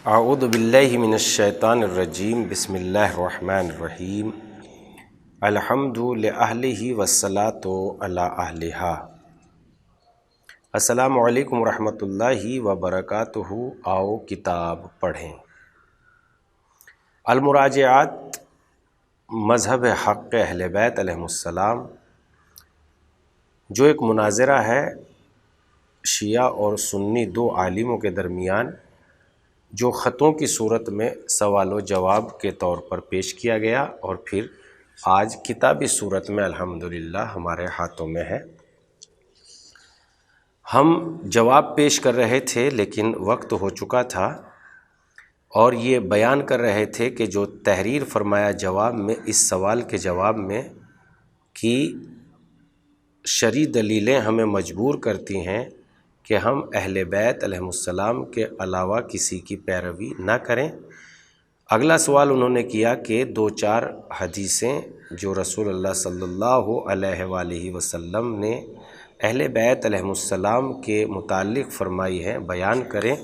اعوذ باللہ من الشیطان الرجیم بسم اللہ الرحمن الرحیم الحمد لأہلہ والصلاۃ علی اہلہا۔ السلام علیکم ورحمۃ اللہ وبرکاتہ۔ آؤ کتاب پڑھیں۔ المراجعات مذہب حق اہل بیت علیہم السلام، جو ایک مناظرہ ہے شیعہ اور سنی دو عالموں کے درمیان، جو خطوں کی صورت میں سوال و جواب کے طور پر پیش کیا گیا اور پھر آج کتابی صورت میں الحمدللہ ہمارے ہاتھوں میں ہے۔ ہم جواب پیش کر رہے تھے لیکن وقت ہو چکا تھا، اور یہ بیان کر رہے تھے کہ جو تحریر فرمایا جواب میں، اس سوال کے جواب میں کہ شرعی دلیلیں ہمیں مجبور کرتی ہیں کہ ہم اہل بیت علیہم السلام کے علاوہ کسی کی پیروی نہ کریں۔ اگلا سوال انہوں نے کیا کہ دو چار حدیثیں جو رسول اللہ صلی اللہ علیہ وآلہ وسلم نے اہل بیت علیہم السلام کے متعلق فرمائی ہیں، بیان کریں۔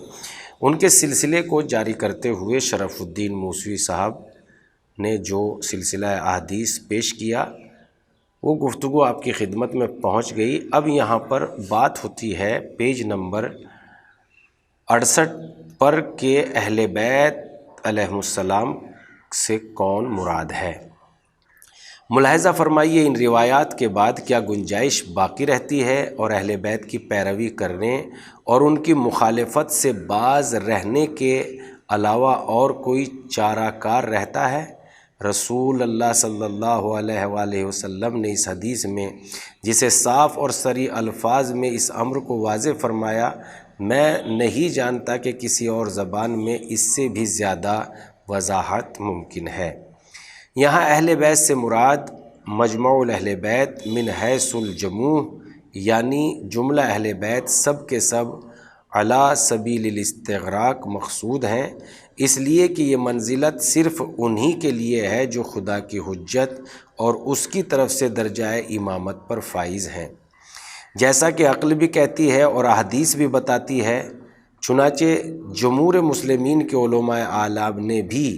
ان کے سلسلے کو جاری کرتے ہوئے شرف الدین موسوی صاحب نے جو سلسلہ احادیث پیش کیا، وہ گفتگو آپ کی خدمت میں پہنچ گئی۔ اب یہاں پر بات ہوتی ہے پیج نمبر 68 پر کہ اہل بیت علیہم السلام سے کون مراد ہے۔ ملاحظہ فرمائیے، ان روایات کے بعد کیا گنجائش باقی رہتی ہے اور اہل بیت کی پیروی کرنے اور ان کی مخالفت سے باز رہنے کے علاوہ اور کوئی چارہ کار رہتا ہے؟ رسول اللہ صلی اللہ علیہ وآلہ وسلم نے اس حدیث میں جسے صاف اور صریح الفاظ میں اس امر کو واضح فرمایا، میں نہیں جانتا کہ کسی اور زبان میں اس سے بھی زیادہ وضاحت ممکن ہے۔ یہاں اہل بیت سے مراد مجموع اہل بیت من حیث الجموع، یعنی جملہ اہل بیت سب کے سب علی سبیل الاستغراق مقصود ہیں، اس لیے کہ یہ منزلت صرف انہی کے لیے ہے جو خدا کی حجت اور اس کی طرف سے درجہ امامت پر فائز ہیں، جیسا کہ عقل بھی کہتی ہے اور احادیث بھی بتاتی ہے۔ چنانچہ جمہور مسلمین کے علماء اعلام نے بھی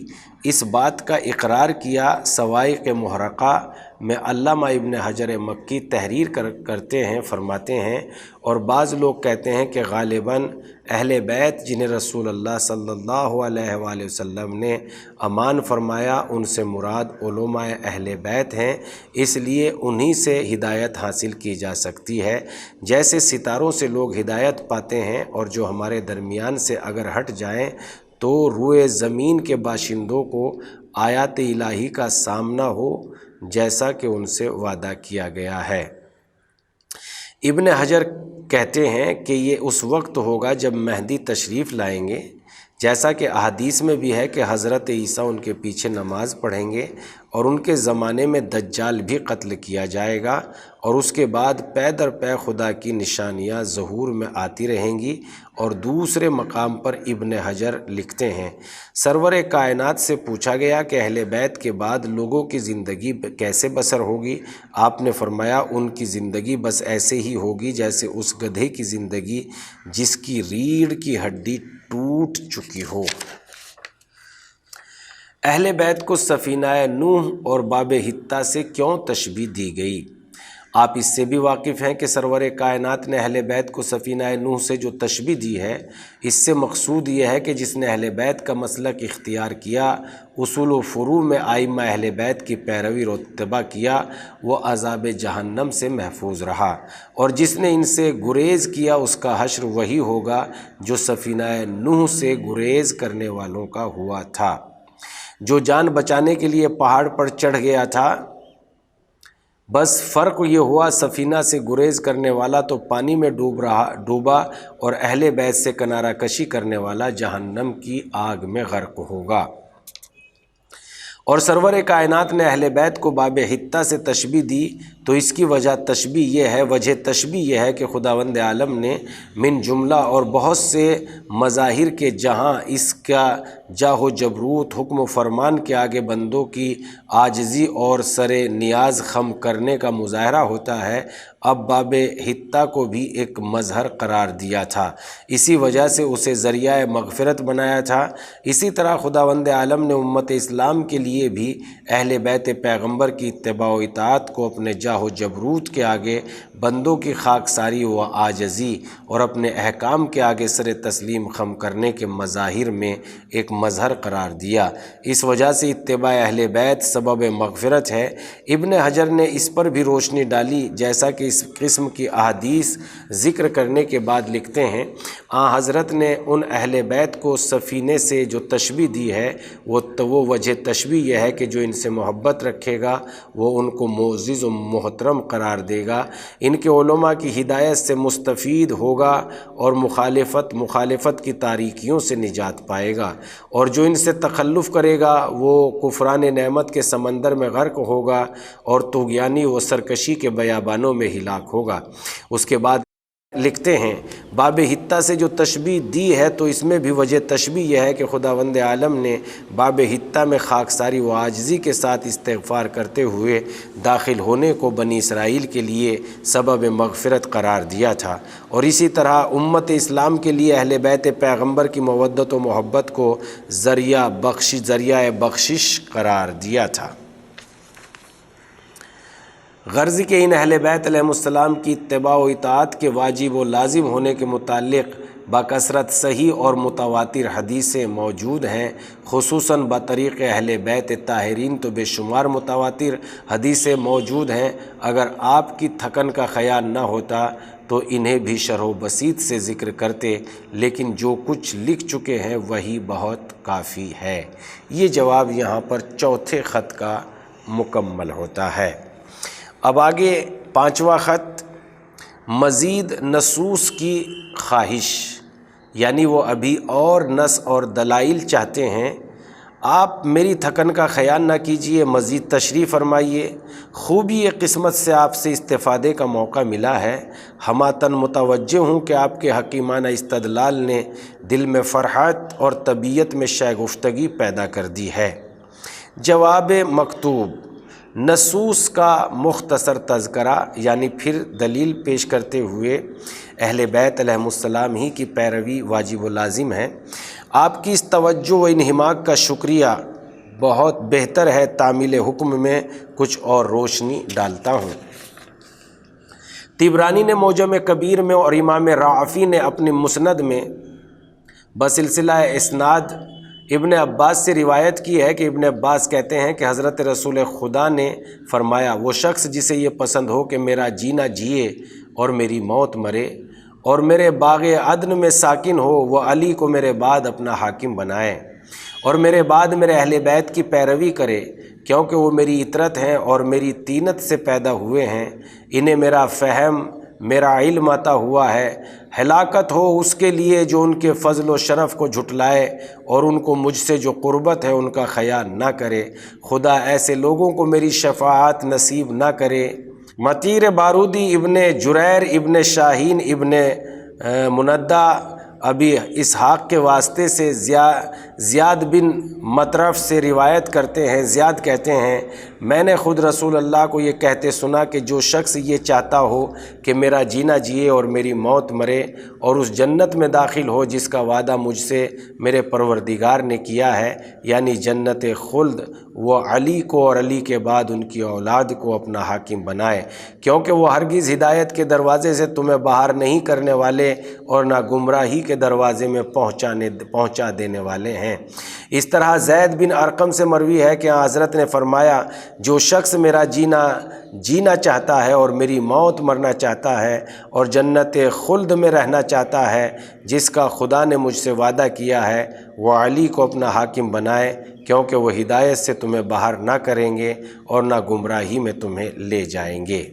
اس بات کا اقرار کیا۔ سوائق محرقہ میں علامہ ابن حجر مکی تحریر کرتے ہیں، فرماتے ہیں، اور بعض لوگ کہتے ہیں کہ غالباً اہل بیت جنہیں رسول اللہ صلی اللہ علیہ وآلہ وسلم نے امان فرمایا، ان سے مراد علماء اہل بیت ہیں، اس لیے انہی سے ہدایت حاصل کی جا سکتی ہے، جیسے ستاروں سے لوگ ہدایت پاتے ہیں، اور جو ہمارے درمیان سے اگر ہٹ جائیں تو روئے زمین کے باشندوں کو آیات الہی کا سامنا ہو، جیسا کہ ان سے وعدہ کیا گیا ہے۔ ابن حجر کہتے ہیں کہ یہ اس وقت ہوگا جب مہدی تشریف لائیں گے، جیسا کہ احادیث میں بھی ہے کہ حضرت عیسیٰ ان کے پیچھے نماز پڑھیں گے، اور ان کے زمانے میں دجال بھی قتل کیا جائے گا، اور اس کے بعد پے در پے خدا کی نشانیاں ظہور میں آتی رہیں گی۔ اور دوسرے مقام پر ابن حجر لکھتے ہیں، سرور کائنات سے پوچھا گیا کہ اہل بیت کے بعد لوگوں کی زندگی کیسے بسر ہوگی؟ آپ نے فرمایا، ان کی زندگی بس ایسے ہی ہوگی جیسے اس گدھے کی زندگی جس کی ریڑھ کی ہڈی ٹوٹ چکی ہو۔ اہل بیت کو سفینہ نوح اور باب حتہ سے کیوں تشبیہ دی گئی؟ آپ اس سے بھی واقف ہیں کہ سرور کائنات نے اہل بیت کو سفینہ نوح سے جو تشبیہ دی ہے، اس سے مقصود یہ ہے کہ جس نے اہل بیت کا مسلک اختیار کیا، اصول و فروع میں ائمہ اہل بیت کی پیروی اور اتباع کیا، وہ عذاب جہنم سے محفوظ رہا، اور جس نے ان سے گریز کیا اس کا حشر وہی ہوگا جو سفینہ نوح سے گریز کرنے والوں کا ہوا تھا۔ جو جان بچانے کے لیے پہاڑ پر چڑھ گیا تھا، بس فرق یہ ہوا سفینہ سے گریز کرنے والا تو پانی میں ڈوبا، اور اہل بیت سے کنارہ کشی کرنے والا جہنم کی آگ میں غرق ہوگا۔ اور سرور کائنات نے اہل بیت کو باب حتہ سے تشبیہ دی، تو اس کی وجہ تشبیہ یہ ہے کہ خداوند عالم نے من جملہ اور بہت سے مظاہر کے جہاں اس کا جاہ و جبروت حکم و فرمان کے آگے بندوں کی عاجزی اور سر نیاز خم کرنے کا مظاہرہ ہوتا ہے، اب باب حتہ کو بھی ایک مظہر قرار دیا تھا، اسی وجہ سے اسے ذریعہ مغفرت بنایا تھا۔ اسی طرح خداوند عالم نے امت اسلام کے لیے بھی اہل بیت پیغمبر کی اتباع و اطاعت کو اپنے جاہ و جبروت کے آگے بندوں کی خاکساری و عاجزی اور اپنے احکام کے آگے سر تسلیم خم کرنے کے مظاہر میں ایک مظہر قرار دیا۔ اس وجہ سے اتباع اہل بیت سبب مغفرت ہے۔ ابن حجر نے اس پر بھی روشنی ڈالی، جیسا کہ اس قسم کی احادیث ذکر کرنے کے بعد لکھتے ہیں، حضرت نے ان اہل بیت کو سفینے سے جو تشبیہ دی ہے وہ وجہ تشبیہ یہ ہے کہ جو ان سے محبت رکھے گا وہ ان کو معزز و محترم قرار دے گا، ان کے علماء کی ہدایت سے مستفید ہوگا اور مخالفت کی تاریکیوں سے نجات پائے گا، اور جو ان سے تخلف کرے گا وہ کفران نعمت کے سمندر میں غرق ہوگا اور طغیانی و سرکشی کے بیابانوں میں ہلاک ہوگا۔ اس کے بعد لکھتے ہیں، باب حتہ سے جو تشبیہ دی ہے تو اس میں بھی وجہ تشبیہ یہ ہے کہ خداوند عالم نے باب حتہ میں خاکساری و عاجزی کے ساتھ استغفار کرتے ہوئے داخل ہونے کو بنی اسرائیل کے لیے سبب مغفرت قرار دیا تھا، اور اسی طرح امت اسلام کے لیے اہل بیت پیغمبر کی مودت و محبت کو ذریعہ بخشش قرار دیا تھا۔ غرض کہ ان اہل بیت علیہ السلام کی اتباع و اطاعت کے واجب و لازم ہونے کے متعلق بکثرت صحیح اور متواتر حدیثیں موجود ہیں، خصوصاً بطریق اہل بیت طاہرین تو بے شمار متواتر حدیثیں موجود ہیں۔ اگر آپ کی تھکن کا خیال نہ ہوتا تو انہیں بھی شرح و بسیط سے ذکر کرتے، لیکن جو کچھ لکھ چکے ہیں وہی بہت کافی ہے۔ یہ جواب یہاں پر چوتھے خط کا مکمل ہوتا ہے۔ اب آگے پانچواں خط، مزید نصوص کی خواہش، یعنی وہ ابھی اور نص اور دلائل چاہتے ہیں۔ آپ میری تھکن کا خیال نہ کیجیے، مزید تشریح فرمائیے۔ خوبی قسمت سے آپ سے استفادے کا موقع ملا ہے، ہماتن متوجہ ہوں کہ آپ کے حکیمانہ استدلال نے دل میں فرحت اور طبیعت میں شائستگی پیدا کر دی ہے۔ جواب مکتوب، نصوص کا مختصر تذکرہ، یعنی پھر دلیل پیش کرتے ہوئے اہل بیت علیہ السلام ہی کی پیروی واجب و لازم ہے۔ آپ کی اس توجہ و انہماک کا شکریہ، بہت بہتر ہے تعمیل حکم میں کچھ اور روشنی ڈالتا ہوں۔ طبرانی نے معجم کبیر میں اور امام رعفی نے اپنی مسند میں بسلسلہ اسناد ابن عباس سے روایت کی ہے کہ ابن عباس کہتے ہیں کہ حضرت رسول خدا نے فرمایا، وہ شخص جسے یہ پسند ہو کہ میرا جینا جیے اور میری موت مرے اور میرے باغ عدن میں ساکن ہو، وہ علی کو میرے بعد اپنا حاکم بنائے اور میرے بعد میرے اہل بیت کی پیروی کرے، کیونکہ وہ میری اطرت ہیں اور میری طینت سے پیدا ہوئے ہیں، انہیں میرا فہم میرا علم عطا ہوا ہے۔ ہلاکت ہو اس کے لیے جو ان کے فضل و شرف کو جھٹلائے اور ان کو مجھ سے جو قربت ہے ان کا خیال نہ کرے۔ خدا ایسے لوگوں کو میری شفاعت نصیب نہ کرے۔ مطیر بارودی ابن جریر ابن شاہین ابن مندہ ابی اسحاق کے واسطے سے زیاد بن مطرف سے روایت کرتے ہیں، زیاد کہتے ہیں، میں نے خود رسول اللہ کو یہ کہتے سنا کہ جو شخص یہ چاہتا ہو کہ میرا جینا جیے اور میری موت مرے اور اس جنت میں داخل ہو جس کا وعدہ مجھ سے میرے پروردگار نے کیا ہے، یعنی جنت خلد، وہ علی کو اور علی کے بعد ان کی اولاد کو اپنا حاکم بنائے، کیونکہ وہ ہرگز ہدایت کے دروازے سے تمہیں باہر نہیں کرنے والے اور نہ گمراہی کے دروازے میں پہنچا دینے والے ہیں۔ اس طرح زید بن ارقم سے مروی ہے کہ حضرت نے فرمایا، جو شخص میرا جینا چاہتا ہے اور میری موت مرنا چاہتا ہے اور جنت خلد میں رہنا چاہتا ہے جس کا خدا نے مجھ سے وعدہ کیا ہے، وہ علی کو اپنا حاکم بنائے، کیونکہ وہ ہدایت سے تمہیں باہر نہ کریں گے اور نہ گمراہی میں تمہیں لے جائیں گے۔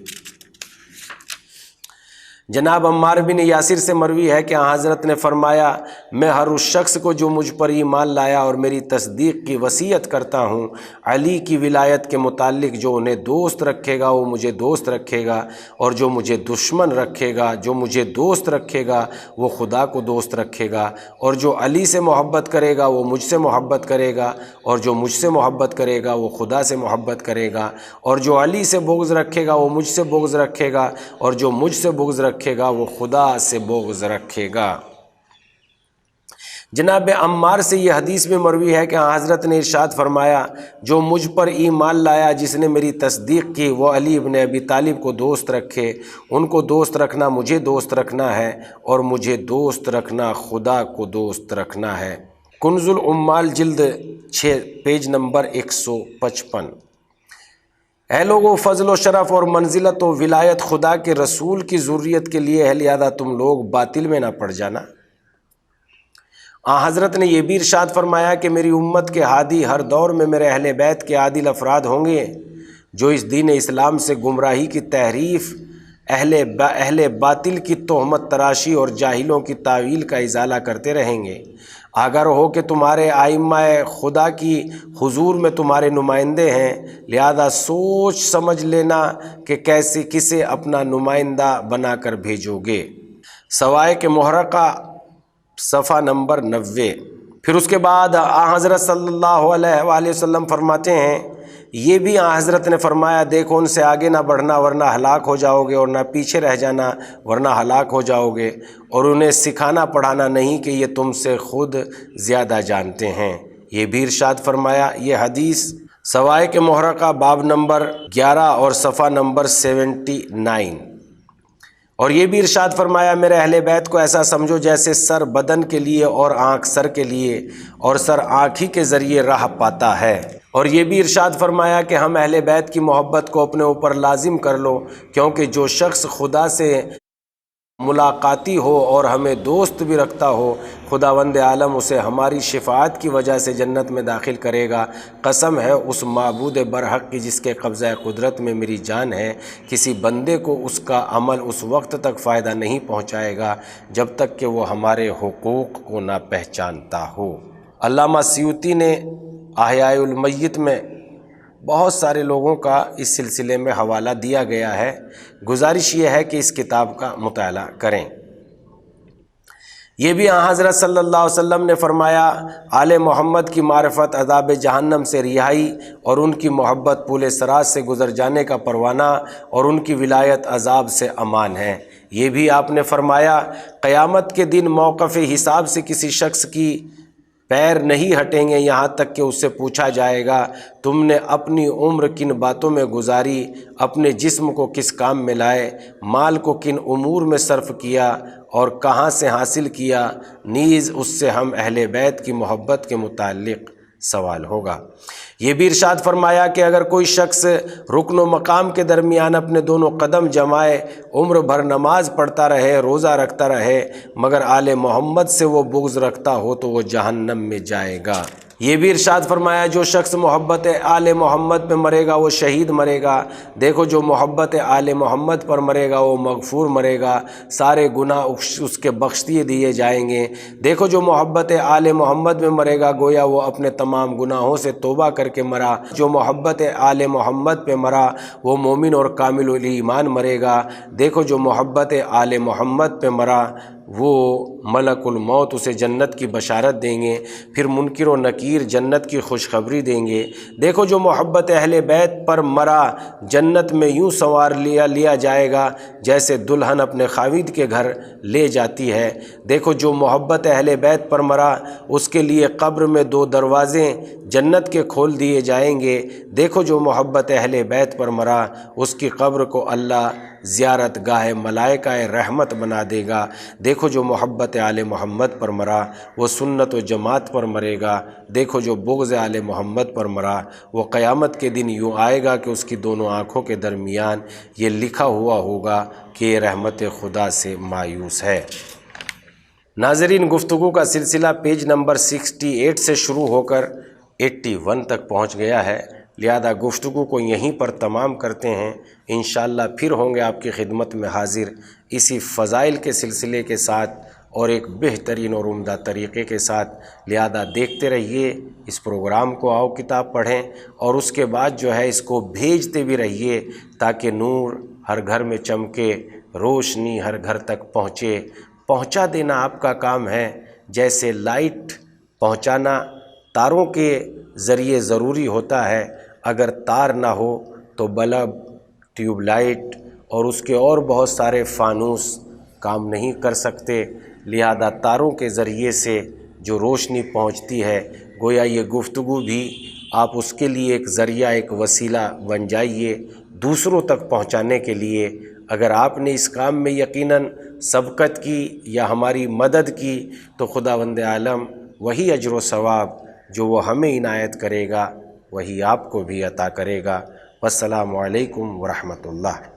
جناب عمار بن یاسر سے مروی ہے کہ حضرت نے فرمایا، میں ہر اس شخص کو جو مجھ پر ایمان لایا اور میری تصدیق کی وصیت کرتا ہوں علی کی ولایت کے متعلق، جو انہیں دوست رکھے گا وہ مجھے دوست رکھے گا، اور جو مجھے دشمن رکھے گا، جو مجھے دوست رکھے گا وہ خدا کو دوست رکھے گا، اور جو علی سے محبت کرے گا وہ مجھ سے محبت کرے گا، اور جو مجھ سے محبت کرے گا وہ خدا سے محبت کرے گا، اور جو علی سے بغض رکھے گا وہ مجھ سے بغض رکھے گا، اور جو مجھ سے بغض رکھے گا وہ خدا سے بغض رکھے گا۔ جناب عمار سے یہ حدیث میں مروی ہے کہ حضرت نے ارشاد فرمایا، جو مجھ پر ایمان لایا، جس نے میری تصدیق کی، وہ علی ابن ابی طالب کو دوست رکھے۔ ان کو دوست رکھنا مجھے دوست رکھنا ہے، اور مجھے دوست رکھنا خدا کو دوست رکھنا ہے۔ کنز العمال جلد 6 پیج نمبر 155۔ اے لوگو، فضل و شرف اور منزلت و ولایت خدا کے رسول کی ذریت کے لیے ہے، لہذا تم لوگ باطل میں نہ پڑ جانا۔ حضرت نے یہ بھی ارشاد فرمایا کہ میری امت کے ہادی ہر دور میں میرے اہل بیت کے عادل افراد ہوں گے، جو اس دین اسلام سے گمراہی کی تحریف، اہل باطل کی تہمت تراشی اور جاہلوں کی تاویل کا ازالہ کرتے رہیں گے۔ اگر ہو کہ تمہارے ائمہ خدا کی حضور میں تمہارے نمائندے ہیں، لہذا سوچ سمجھ لینا کہ کیسے کسے اپنا نمائندہ بنا کر بھیجو گے۔ سوائق محرقہ صفحہ نمبر 90۔ پھر اس کے بعد حضرت صلی اللہ علیہ وآلہ وسلم فرماتے ہیں، یہ بھی حضرت نے فرمایا، دیکھو ان سے آگے نہ بڑھنا ورنہ ہلاک ہو جاؤ گے، اور نہ پیچھے رہ جانا ورنہ ہلاک ہو جاؤ گے، اور انہیں سکھانا پڑھانا نہیں کہ یہ تم سے خود زیادہ جانتے ہیں۔ یہ بھی ارشاد فرمایا۔ یہ حدیث سوائق محرقہ باب نمبر 11 اور صفحہ نمبر 79۔ اور یہ بھی ارشاد فرمایا، میرے اہل بیت کو ایسا سمجھو جیسے سر بدن کے لیے اور آنکھ سر کے لیے، اور سر آنکھ ہی کے ذریعے راہ پاتا ہے۔ اور یہ بھی ارشاد فرمایا کہ ہم اہل بیت کی محبت کو اپنے اوپر لازم کر لو، کیونکہ جو شخص خدا سے ملاقاتی ہو اور ہمیں دوست بھی رکھتا ہو، خداوند عالم اسے ہماری شفاعت کی وجہ سے جنت میں داخل کرے گا۔ قسم ہے اس معبود برحق کی جس کے قبضہ قدرت میں میری جان ہے، کسی بندے کو اس کا عمل اس وقت تک فائدہ نہیں پہنچائے گا جب تک کہ وہ ہمارے حقوق کو نہ پہچانتا ہو۔ علامہ سیوطی نے احیاء المیت میں بہت سارے لوگوں کا اس سلسلے میں حوالہ دیا گیا ہے، گزارش یہ ہے کہ اس کتاب کا مطالعہ کریں۔ یہ بھی حضرت صلی اللہ علیہ وسلم نے فرمایا، آل محمد کی معرفت عذاب جہنم سے رہائی اور ان کی محبت پول صراط سے گزر جانے کا پروانہ، اور ان کی ولایت عذاب سے امان ہے۔ یہ بھی آپ نے فرمایا، قیامت کے دن موقف حساب سے کسی شخص کی پیر نہیں ہٹیں گے یہاں تک کہ اس سے پوچھا جائے گا، تم نے اپنی عمر کن باتوں میں گزاری، اپنے جسم کو کس کام میں لائے، مال کو کن امور میں صرف کیا اور کہاں سے حاصل کیا؟ نیز اس سے ہم اہل بیت کی محبت کے متعلق سوال ہوگا۔ یہ بھی ارشاد فرمایا کہ اگر کوئی شخص رکن و مقام کے درمیان اپنے دونوں قدم جمائے، عمر بھر نماز پڑھتا رہے، روزہ رکھتا رہے، مگر آل محمد سے وہ بغض رکھتا ہو تو وہ جہنم میں جائے گا۔ یہ بھی ارشاد فرمایا، جو شخص محبت آل محمد پہ مرے گا وہ شہید مرے گا۔ دیکھو جو محبت آل محمد پر مرے گا وہ مغفور مرے گا، سارے گناہ اس کے بخش دیے جائیں گے۔ دیکھو جو محبت آل محمد میں مرے گا گویا وہ اپنے تمام گناہوں سے توبہ کر کے مرا۔ جو محبت آل محمد پہ مرا وہ مومن اور کامل الایمان مرے گا۔ دیکھو جو محبت آل محمد پہ مرا وہ ملک الموت اسے جنت کی بشارت دیں گے، پھر منکر و نکیر جنت کی خوشخبری دیں گے۔ دیکھو جو محبت اہل بیت پر مرا جنت میں یوں سنوار لیا جائے گا جیسے دلہن اپنے خاوند کے گھر لے جاتی ہے۔ دیکھو جو محبت اہل بیت پر مرا اس کے لیے قبر میں 2 دروازے جنت کے کھول دیے جائیں گے۔ دیکھو جو محبت اہل بیت پر مرا اس کی قبر کو اللہ زیارت گاہ ملائکہ رحمت بنا دے گا۔ دیکھو جو محبت آل محمد پر مرا وہ سنت و جماعت پر مرے گا۔ دیکھو جو بغض آل محمد پر مرا وہ قیامت کے دن یوں آئے گا کہ اس کی دونوں آنکھوں کے درمیان یہ لکھا ہوا ہوگا کہ یہ رحمت خدا سے مایوس ہے۔ ناظرین، گفتگو کا سلسلہ پیج نمبر 68 سے شروع ہو کر 81 تک پہنچ گیا ہے، لہذا گفتگو کو یہیں پر تمام کرتے ہیں۔ انشاءاللہ پھر ہوں گے آپ کی خدمت میں حاضر اسی فضائل کے سلسلے کے ساتھ۔ اور ایک بہترین اور عمدہ طریقے کے ساتھ، لہذا دیکھتے رہیے اس پروگرام کو، آؤ کتاب پڑھیں، اور اس کے بعد جو ہے اس کو بھیجتے بھی رہیے تاکہ نور ہر گھر میں چمکے، روشنی ہر گھر تک پہنچا دینا آپ کا کام ہے۔ جیسے لائٹ پہنچانا تاروں کے ذریعے ضروری ہوتا ہے، اگر تار نہ ہو تو بلب، ٹیوب لائٹ اور اس کے اور بہت سارے فانوس کام نہیں کر سکتے، لہذا تاروں کے ذریعے سے جو روشنی پہنچتی ہے، گویا یہ گفتگو بھی آپ اس کے لیے ایک ذریعہ، ایک وسیلہ بن جائیے دوسروں تک پہنچانے کے لیے۔ اگر آپ نے اس کام میں یقیناً سبقت کی یا ہماری مدد کی تو خداوند عالم وہی اجر و ثواب جو وہ ہمیں عنایت کرے گا وہی آپ کو بھی عطا کرے گا۔ والسلام علیکم ورحمۃ اللہ۔